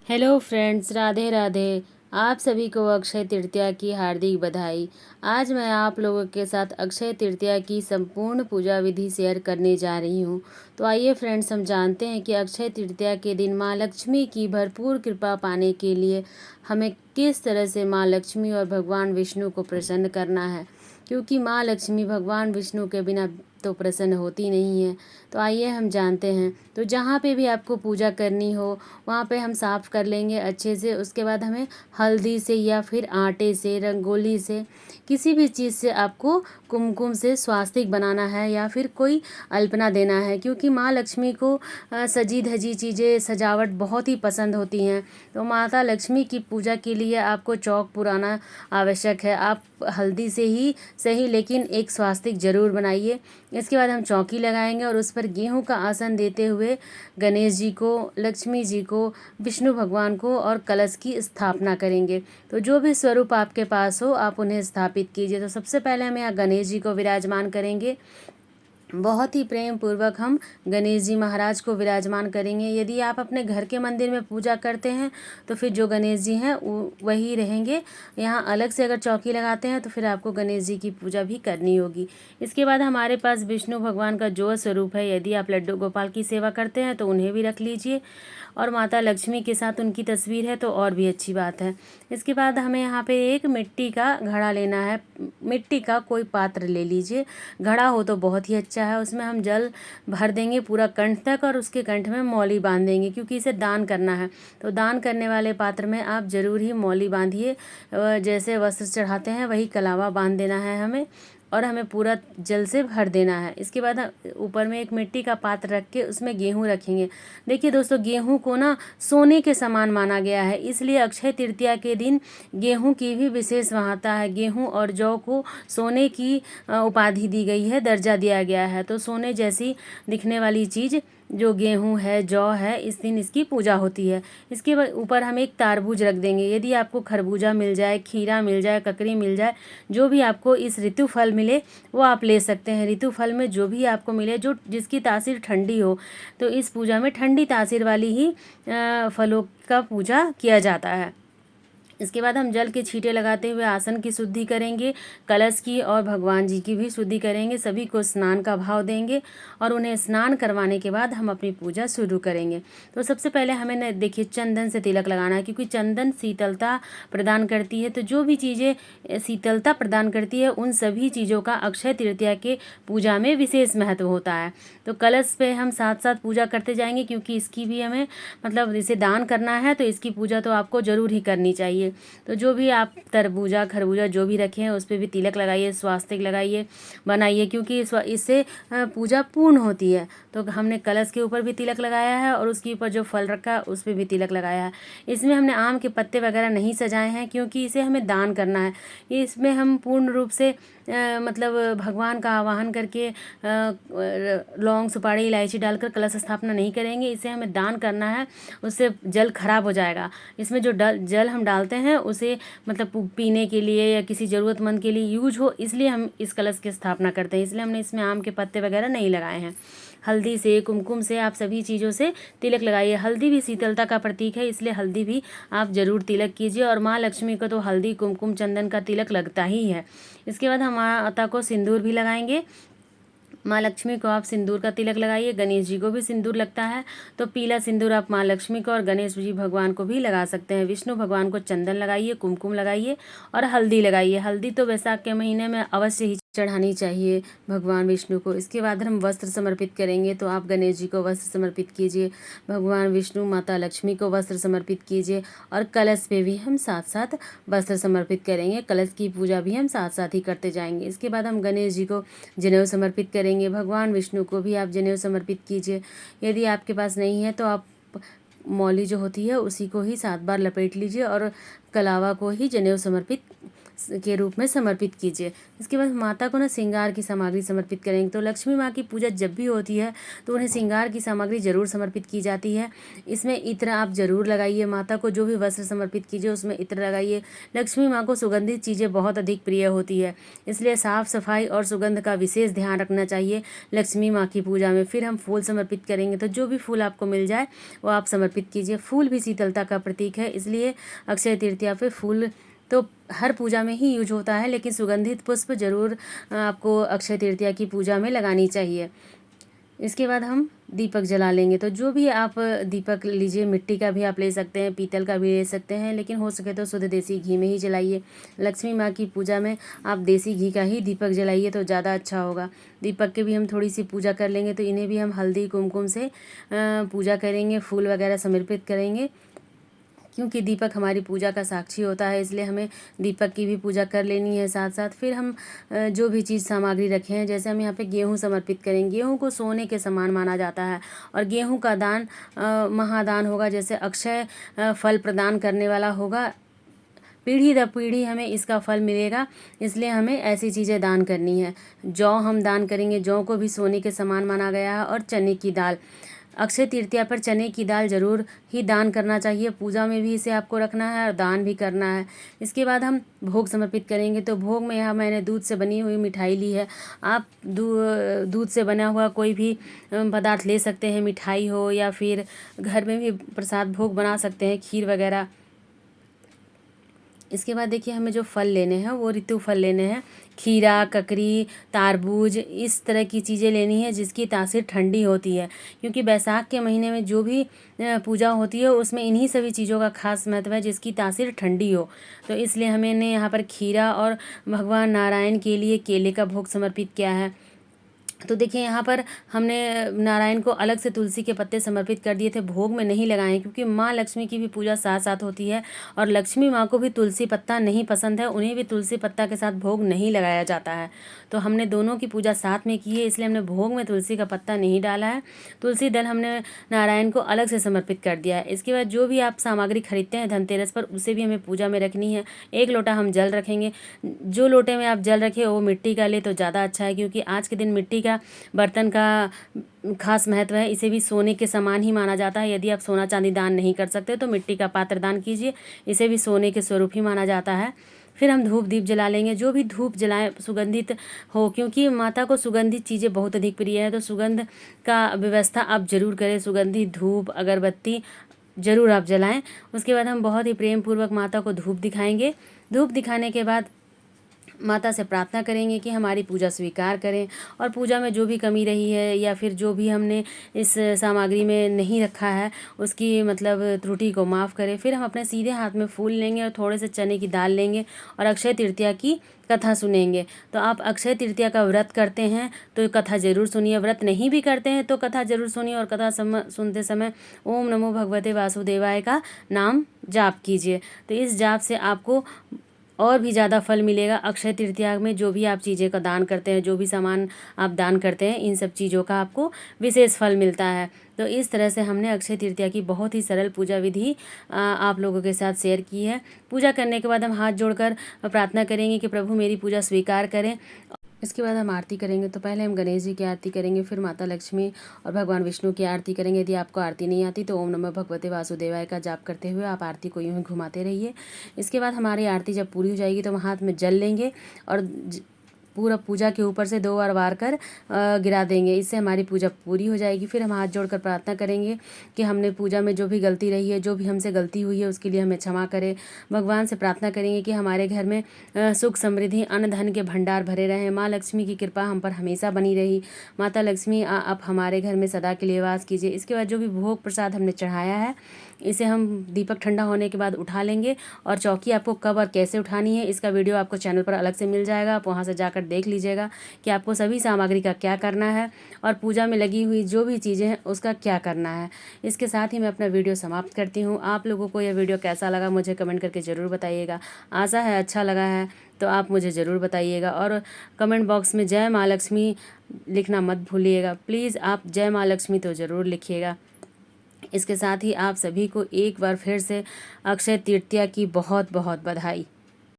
Hello friends, Radhe Radhe. आप सभी को अक्षय तृतीया की हार्दिक बधाई। आज मैं आप लोगों के साथ अक्षय तृतीया की संपूर्ण पूजा विधि शेयर करने जा रही हूँ। तो आइए फ्रेंड्स, हम जानते हैं कि अक्षय तृतीया के दिन माँ लक्ष्मी की भरपूर कृपा पाने के लिए हमें किस तरह से माँ लक्ष्मी और भगवान विष्णु को प्रसन्न करना है, क्योंकि माँ लक्ष्मी भगवान विष्णु के बिना तो प्रसन्न होती नहीं है। तो आइए हम जानते हैं। तो जहाँ पे भी आपको पूजा करनी हो वहाँ पे हम साफ़ कर लेंगे अच्छे से। उसके बाद हमें हल्दी से या फिर आटे से, रंगोली से, किसी भी चीज़ से आपको कुमकुम से स्वास्तिक बनाना है या फिर कोई अल्पना देना है, क्योंकि माँ लक्ष्मी को सजी धजी चीज़ें, सजावट बहुत ही पसंद होती हैं। तो माता लक्ष्मी की पूजा के लिए आपको चौक पुराना आवश्यक है। आप हल्दी से ही सही, लेकिन एक स्वास्तिक ज़रूर बनाइए। इसके बाद हम चौकी लगाएंगे और उस पर गेहूं का आसन देते हुए गणेश जी को, लक्ष्मी जी को, विष्णु भगवान को और कलश की स्थापना करेंगे। तो जो भी स्वरूप आपके पास हो आप उन्हें स्थापित कीजिए। तो सबसे पहले हम यहाँ गणेश जी को विराजमान करेंगे। बहुत ही प्रेम पूर्वक हम गणेश जी महाराज को विराजमान करेंगे। यदि आप अपने घर के मंदिर में पूजा करते हैं तो फिर जो गणेश जी हैं वही रहेंगे। यहाँ अलग से अगर चौकी लगाते हैं तो फिर आपको गणेश जी की पूजा भी करनी होगी। इसके बाद हमारे पास विष्णु भगवान का जो स्वरूप है, यदि आप लड्डू गोपाल की सेवा करते हैं तो उन्हें भी रख लीजिए, और माता लक्ष्मी के साथ उनकी तस्वीर है तो और भी अच्छी बात है। इसके बाद हमें यहाँ पे एक मिट्टी का घड़ा लेना है। मिट्टी का कोई पात्र ले लीजिए, घड़ा हो तो बहुत ही अच्छा है। उसमें हम जल भर देंगे पूरा कंठ तक, और उसके कंठ में मौली बांध देंगे, क्योंकि इसे दान करना है। तो दान करने वाले पात्र में आप ज़रूर ही मौली बांधिए। जैसे वस्त्र चढ़ाते हैं वही कलावा बांध देना है हमें, और हमें पूरा जल से भर देना है। इसके बाद ऊपर में एक मिट्टी का पात्र रख के उसमें गेहूँ रखेंगे। देखिए दोस्तों, गेहूँ को ना सोने के समान माना गया है, इसलिए अक्षय तृतीया के दिन गेहूँ की भी विशेष महत्ता है। गेहूँ और जौ को सोने की उपाधि दी गई है, दर्जा दिया गया है। तो सोने जैसी दिखने वाली चीज़ जो गेहूँ है, जौ है, इस दिन इसकी पूजा होती है। इसके ऊपर हम एक तारबूज रख देंगे। यदि आपको खरबूजा मिल जाए, खीरा मिल जाए, ककड़ी मिल जाए, जो भी आपको इस ऋतु फल मिले वो आप ले सकते हैं। ऋतु फल में जो भी आपको मिले, जो जिसकी तासीर ठंडी हो, तो इस पूजा में ठंडी तासीर वाली ही फलों का पूजा किया जाता है। इसके बाद हम जल के छींटे लगाते हुए आसन की शुद्धि करेंगे, कलश की और भगवान जी की भी शुद्धि करेंगे। सभी को स्नान का भाव देंगे और उन्हें स्नान करवाने के बाद हम अपनी पूजा शुरू करेंगे। तो सबसे पहले हमें देखिए चंदन से तिलक लगाना है, क्योंकि चंदन शीतलता प्रदान करती है। तो जो भी चीज़ें शीतलता प्रदान करती है उन सभी चीज़ों का अक्षय तृतीया के पूजा में विशेष महत्व होता है। तो कलश पे हम साथ साथ पूजा करते जाएंगे, क्योंकि इसकी भी हमें मतलब इसे दान करना है, तो इसकी पूजा तो आपको ज़रूर ही करनी चाहिए। तो जो भी आप तरबूजा, खरबूजा जो भी रखे हैं उस पर भी तिलक लगाइए, स्वास्तिक लगाइए, बनाइए, क्योंकि इससे पूजा पूर्ण होती है। तो हमने कलश के ऊपर भी तिलक लगाया है और उसके ऊपर जो फल रखा है उस पर भी तिलक लगाया है। इसमें हमने आम के पत्ते वगैरह नहीं सजाए हैं, क्योंकि इसे हमें दान करना है। इसमें हम पूर्ण रूप से मतलब भगवान का आवाहन करके लौंग, सुपारी, इलायची डालकर कलश स्थापना नहीं करेंगे। इसे हमें दान करना है, उससे जल खराब हो जाएगा। इसमें जो जल हम डालते हैं उसे मतलब पीने के लिए या किसी ज़रूरतमंद के लिए यूज हो, इसलिए हम इस कलश की स्थापना करते हैं। इसलिए हमने इसमें आम के पत्ते वगैरह नहीं लगाए हैं। हल्दी से, कुमकुम से, आप सभी चीज़ों से तिलक लगाइए। हल्दी भी शीतलता का प्रतीक है, इसलिए हल्दी भी आप ज़रूर तिलक कीजिए। और माँ लक्ष्मी को तो हल्दी, कुमकुम, चंदन का तिलक लगता ही है। इसके बाद हम माता को सिंदूर भी लगाएंगे। माँ लक्ष्मी को आप सिंदूर का तिलक लगाइए, गणेश जी को भी सिंदूर लगता है, तो पीला सिंदूर आप माँ लक्ष्मी को और गणेश जी भगवान को भी लगा सकते हैं। विष्णु भगवान को चंदन लगाइए, कुमकुम लगाइए और हल्दी लगाइए। हल्दी तो वैशाख के महीने में अवश्य ही चढ़ानी चाहिए भगवान विष्णु को। इसके बाद हम वस्त्र समर्पित करेंगे, तो आप गणेश जी को वस्त्र समर्पित कीजिए, भगवान विष्णु, माता लक्ष्मी को वस्त्र समर्पित कीजिए, और कलश पे भी हम साथ साथ वस्त्र समर्पित करेंगे। कलश की पूजा भी हम साथ साथ ही करते जाएंगे। इसके बाद हम गणेश जी को जनेऊ समर्पित करेंगे। भगवान विष्णु को भी आप जनेऊ समर्पित कीजिए। यदि आपके पास नहीं है तो आप मौली जो होती है उसी को ही 7 बार लपेट लीजिए और कलावा को ही जनेऊ समर्पित के रूप में समर्पित कीजिए। इसके बाद माता को ना श्रृंगार की सामग्री समर्पित करेंगे। तो लक्ष्मी माँ की पूजा जब भी होती है तो उन्हें श्रृंगार की सामग्री जरूर समर्पित की जाती है। इसमें इत्र आप जरूर लगाइए। माता को जो भी वस्त्र समर्पित कीजिए उसमें इत्र लगाइए। लक्ष्मी माँ को सुगंधित चीज़ें बहुत अधिक प्रिय होती है, इसलिए साफ सफाई और सुगंध का विशेष ध्यान रखना चाहिए लक्ष्मी माँ की पूजा में। फिर हम फूल समर्पित करेंगे। तो जो भी फूल आपको मिल जाए वो आप समर्पित कीजिए। फूल भी शीतलता का प्रतीक है, इसलिए अक्षय तृतीया पे फूल तो हर पूजा में ही यूज होता है, लेकिन सुगंधित पुष्प जरूर आपको अक्षय तृतीया की पूजा में लगानी चाहिए। इसके बाद हम दीपक जला लेंगे। तो जो भी आप दीपक लीजिए, मिट्टी का भी आप ले सकते हैं, पीतल का भी ले सकते हैं, लेकिन हो सके तो शुद्ध देसी घी में ही जलाइए। लक्ष्मी माँ की पूजा में आप देसी घी का ही दीपक जलाइए तो ज़्यादा अच्छा होगा। दीपक की भी हम थोड़ी सी पूजा कर लेंगे। तो इन्हें भी हम हल्दी कुमकुम से पूजा करेंगे, फूल वगैरह समर्पित करेंगे, क्योंकि दीपक हमारी पूजा का साक्षी होता है, इसलिए हमें दीपक की भी पूजा कर लेनी है साथ साथ। फिर हम जो भी चीज़ सामग्री रखे हैं, जैसे हम यहाँ पे गेहूँ समर्पित करेंगे। गेहूँ को सोने के समान माना जाता है और गेहूँ का दान महादान होगा, जैसे अक्षय फल प्रदान करने वाला होगा। पीढ़ी दर पीढ़ी हमें इसका फल मिलेगा, इसलिए हमें ऐसी चीज़ें दान करनी है। जौ हम दान करेंगे, जौ को भी सोने के समान माना गया है। और चने की दाल, अक्षय तृतीया पर चने की दाल जरूर ही दान करना चाहिए। पूजा में भी इसे आपको रखना है और दान भी करना है। इसके बाद हम भोग समर्पित करेंगे। तो भोग में यहाँ मैंने दूध से बनी हुई मिठाई ली है। आप दूध से बना हुआ कोई भी पदार्थ ले सकते हैं, मिठाई हो या फिर घर में भी प्रसाद भोग बना सकते हैं, खीर वगैरह। इसके बाद देखिए हमें जो फल लेने हैं वो ऋतु फल लेने हैं। खीरा, ककड़ी, तारबूज, इस तरह की चीज़ें लेनी है जिसकी तासीर ठंडी होती है, क्योंकि बैसाख के महीने में जो भी पूजा होती है उसमें इन्हीं सभी चीज़ों का खास महत्व है जिसकी तासीर ठंडी हो। तो इसलिए हमने यहाँ पर खीरा और भगवान नारायण के लिए केले का भोग समर्पित किया है। तो देखिए यहाँ पर हमने नारायण को अलग से तुलसी के पत्ते समर्पित कर दिए थे, भोग में नहीं लगाए, क्योंकि माँ लक्ष्मी की भी पूजा साथ साथ होती है और लक्ष्मी माँ को भी तुलसी पत्ता नहीं पसंद है, उन्हें भी तुलसी पत्ता के साथ भोग नहीं लगाया जाता है। तो हमने दोनों की पूजा साथ में की है, इसलिए हमने भोग में तुलसी का पत्ता नहीं डाला है। तुलसी दल हमने नारायण को अलग से समर्पित कर दिया है। इसके बाद जो भी आप सामग्री खरीदते हैं धनतेरस पर, उसे भी हमें पूजा में रखनी है। एक लोटा हम जल रखेंगे। जो लोटे में आप जल रखे वो मिट्टी का ले तो ज़्यादा अच्छा है, क्योंकि आज के दिन मिट्टी का बर्तन का खास महत्व है। इसे भी सोने के समान ही माना जाता है। यदि आप सोना चांदी दान नहीं कर सकते तो मिट्टी का पात्र दान कीजिए, इसे भी सोने के स्वरूप ही माना जाता है। फिर हम धूप दीप जला लेंगे। जो भी धूप जलाएं सुगंधित हो, क्योंकि माता को सुगंधित चीज़ें बहुत अधिक प्रिय है। तो सुगंध का व्यवस्था आप जरूर करें, सुगंधित धूप अगरबत्ती जरूर आप जलाएं। उसके बाद हम बहुत ही प्रेम पूर्वक माता को धूप दिखाएंगे। धूप दिखाने के बाद माता से प्रार्थना करेंगे कि हमारी पूजा स्वीकार करें, और पूजा में जो भी कमी रही है या फिर जो भी हमने इस सामग्री में नहीं रखा है उसकी मतलब त्रुटि को माफ़ करें। फिर हम अपने सीधे हाथ में फूल लेंगे और थोड़े से चने की दाल लेंगे और अक्षय तृतीया की कथा सुनेंगे। तो आप अक्षय तृतीया का व्रत करते हैं तो कथा जरूर सुनिए, व्रत नहीं भी करते हैं तो कथा जरूर सुनिए, और कथा सुनते समय ओम नमो भगवते वासुदेवाय का नाम जाप कीजिए। तो इस जाप से आपको और भी ज़्यादा फल मिलेगा। अक्षय तृतीया में जो भी आप चीज़ें का दान करते हैं, जो भी सामान आप दान करते हैं, इन सब चीज़ों का आपको विशेष फल मिलता है। तो इस तरह से हमने अक्षय तृतीया की बहुत ही सरल पूजा विधि आप लोगों के साथ शेयर की है। पूजा करने के बाद हम हाथ जोड़कर प्रार्थना करेंगे कि प्रभु मेरी पूजा स्वीकार करें। इसके बाद हम आरती करेंगे। तो पहले हम गणेश जी की आरती करेंगे, फिर माता लक्ष्मी और भगवान विष्णु की आरती करेंगे। यदि आपको आरती नहीं आती तो ओम नमः भगवते वासुदेवाय का जाप करते हुए आप आरती को यूँ ही घुमाते रहिए। इसके बाद हमारी आरती जब पूरी हो जाएगी तो हम हाथ में जल लेंगे और पूरा पूजा के ऊपर से 2 बार वार कर गिरा देंगे। इससे हमारी पूजा पूरी हो जाएगी। फिर हम हाथ जोड़कर प्रार्थना करेंगे कि हमने पूजा में जो भी गलती रही है, जो भी हमसे गलती हुई है उसके लिए हमें क्षमा करें। भगवान से प्रार्थना करेंगे कि हमारे घर में सुख समृद्धि अन्न धन के भंडार भरे रहें। माँ लक्ष्मी की कृपा हम पर हमेशा बनी रही। माता लक्ष्मी आप हमारे घर में सदा के लिए वास कीजिए। इसके बाद जो भी भोग प्रसाद हमने चढ़ाया है इसे हम दीपक ठंडा होने के बाद उठा लेंगे, और चौकी आपको कब और कैसे उठानी है इसका वीडियो आपको चैनल पर अलग से मिल जाएगा। आप वहाँ से जाकर देख लीजिएगा कि आपको सभी सामग्री का क्या करना है और पूजा में लगी हुई जो भी चीज़ें हैं उसका क्या करना है। इसके साथ ही मैं अपना वीडियो समाप्त करती हूँ। आप लोगों को यह वीडियो कैसा लगा मुझे कमेंट करके ज़रूर बताइएगा। आशा है अच्छा लगा है तो आप मुझे ज़रूर बताइएगा, और कमेंट बॉक्स में जय माँ लक्ष्मी लिखना मत भूलिएगा। प्लीज़ आप जय माँ लक्ष्मी तो ज़रूर लिखिएगा। इसके साथ ही आप सभी को एक बार फिर से अक्षय तृतीया की बहुत बहुत बधाई।